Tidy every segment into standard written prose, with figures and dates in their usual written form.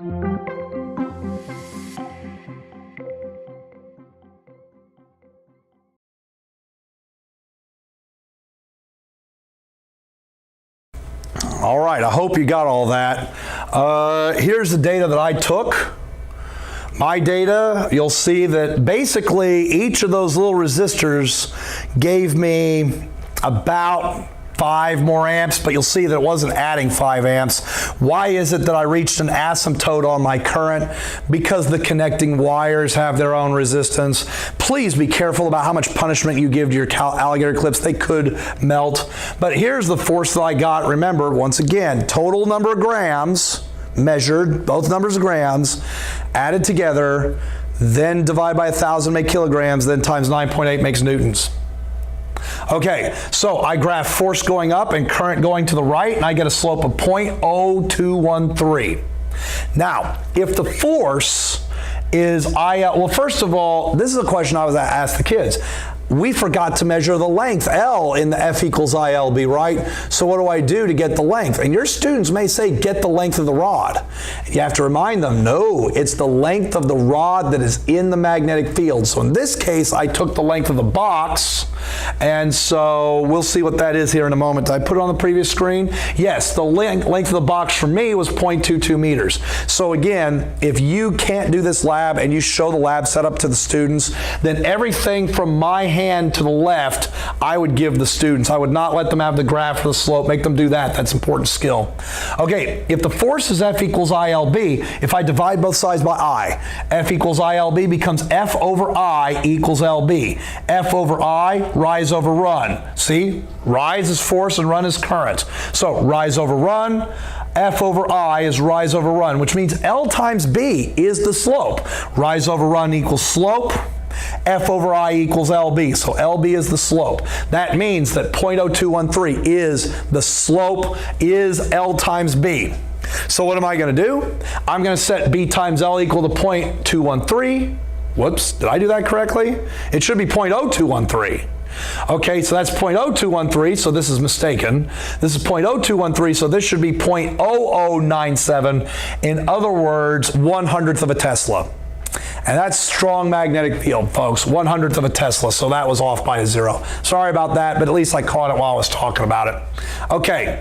All right, I hope you got all that. Here's the data that I took. My data, you'll see that basically each of those little resistors gave me about 5 more amps, but you'll see that it wasn't adding 5 amps. Why is it that I reached an asymptote on my current? Because the connecting wires have their own resistance. Please be careful about how much punishment you give to your alligator clips. They could melt. But here's the force that I got. Remember, once again, total number of grams measured, both numbers of grams, added together, then divide by 1,000 make kilograms, then times 9.8 makes newtons. Okay, so I graph force going up and current going to the right, and I get a slope of 0.0213. Now, if the force is IL, well, first of all, this is a question I was asked the kids. We forgot to measure the length, L, in the F equals ILB, right? So what do I do to get the length? And your students may say, get the length of the rod. You have to remind them, no, it's the length of the rod that is in the magnetic field. So in this case, I took the length of the box, and so we'll see what that is here in a moment. Did I put it on the previous screen? Yes, the length of the box for me was 0.22 meters. So again, if you can't do this lab and you show the lab setup to the students, then everything from my hand to the left, I would give the students. I would not let them have the graph for the slope. Make them do that. That's important skill. Okay, if the force is F equals ILB, if I divide both sides by I, F equals ILB becomes F over I equals LB. F over I, rise over run. See? Rise is force and run is current. So rise over run, F over I is rise over run, which means L times B is the slope. Rise over run equals slope. F over I equals LB, so LB is the slope. That means that 0.0213 is the slope, is L times B. So what am I going to do? I'm going to set B times L equal to 0.213. Whoops, did I do that correctly? It should be 0.0213. Okay, so that's 0.0213, so this is mistaken. This is 0.0213, so this should be 0.0097. In other words, 1/100th of a Tesla. And that's strong magnetic field, folks, 1/100th of a Tesla, so that was off by a 0. Sorry about that, but at least I caught it while I was talking about it. Okay,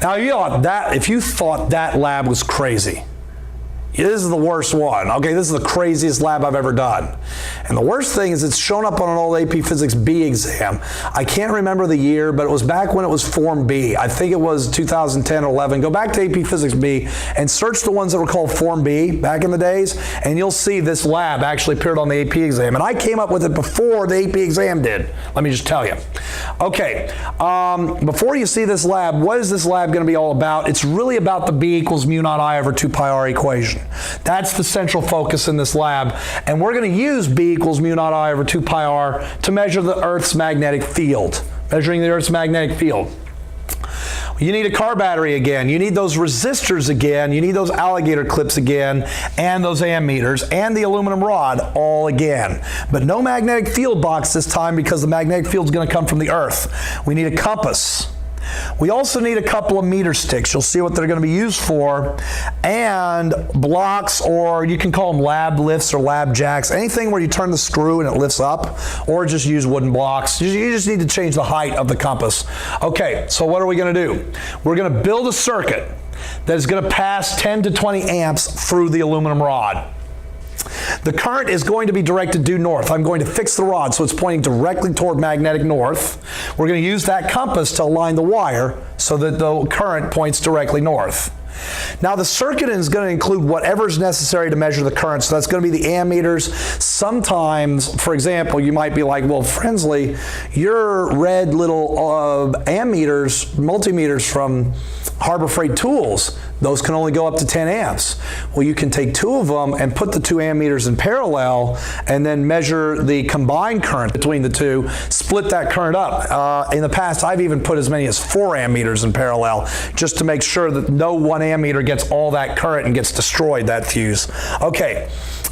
now if you thought that lab was crazy, this is the worst one. Okay, this is the craziest lab I've ever done. And the worst thing is it's shown up on an old AP Physics B exam. I can't remember the year, but it was back when it was Form B. I think it was 2010 or 11. Go back to AP Physics B and search the ones that were called Form B back in the days, and you'll see this lab actually appeared on the AP exam. And I came up with it before the AP exam did. Let me just tell you. Okay, before you see this lab, what is this lab going to be all about? It's really about the B equals mu naught I over 2 pi r equation. That's the central focus in this lab, and we're going to use B equals mu naught I over 2 pi r to measure the Earth's magnetic field, measuring the Earth's magnetic field. You need a car battery again, you need those resistors again, you need those alligator clips again, and those ammeters, and the aluminum rod all again. But no magnetic field box this time because the magnetic field is going to come from the Earth. We need a compass. We also need a couple of meter sticks. You'll see what they're going to be used for, and blocks, or you can call them lab lifts or lab jacks, anything where you turn the screw and it lifts up, or just use wooden blocks. You just need to change the height of the compass. Okay, so what are we going to do? We're going to build a circuit that is going to pass 10 to 20 amps through the aluminum rod. The current is going to be directed due north. I'm going to fix the rod so it's pointing directly toward magnetic north. We're going to use that compass to align the wire so that the current points directly north. Now the circuit is going to include whatever is necessary to measure the current. So that's going to be the ammeters. Sometimes, for example, you might be like, well, Frensley, your red little ammeters, multimeters from Harbor Freight Tools, those can only go up to 10 amps. Well, you can take 2 of them and put the 2 ammeters in parallel and then measure the combined current between the 2, split that current up. In the past, I've even put as many as 4 ammeters in parallel just to make sure that no one ammeter gets all that current and gets destroyed, that fuse. Okay.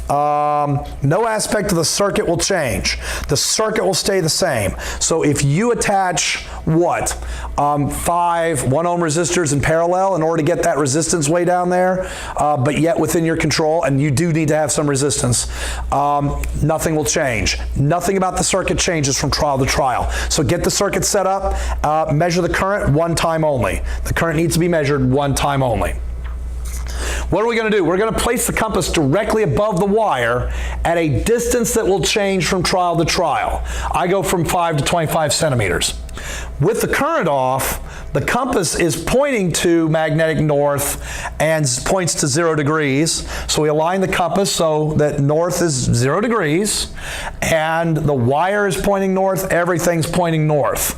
no aspect of the circuit will change. The circuit will stay the same. So if you attach what? 5 1 ohm resistors in parallel in order to get that resistance way down there, but yet within your control, and you do need to have some resistance, nothing will change. Nothing about the circuit changes from trial to trial. So get the circuit set up, measure the current one time only. The current needs to be measured one time only. What are we going to do? We're going to place the compass directly above the wire at a distance that will change from trial to trial. I go from 5 to 25 centimeters. With the current off, the compass is pointing to magnetic north and points to 0 degrees. So we align the compass so that north is 0 degrees and the wire is pointing north, everything's pointing north.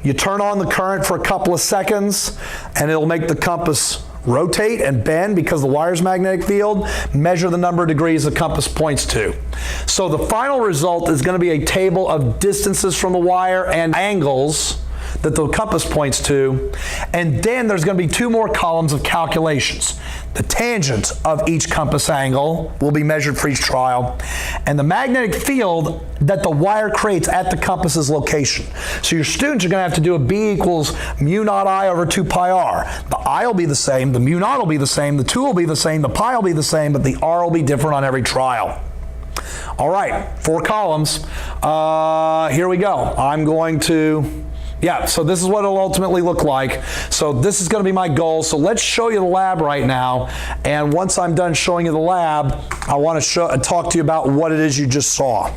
You turn on the current for a couple of seconds and it'll make the compass rotate and bend because the wire's magnetic field, measure the number of degrees the compass points to. So the final result is going to be a table of distances from the wire and angles that the compass points to, and then there's going to be 2 more columns of calculations. The tangent of each compass angle will be measured for each trial, and the magnetic field that the wire creates at the compass's location. So your students are going to have to do a B equals mu naught I over 2 pi r. The I will be the same, the mu naught will be the same, the 2 will be the same, the pi will be the same, but the r will be different on every trial. All right, 4 columns. Here we go. I'm going to... Yeah, so this is what it'll ultimately look like. So this is going to be my goal. So let's show you the lab right now. And once I'm done showing you the lab, I want to talk to you about what it is you just saw.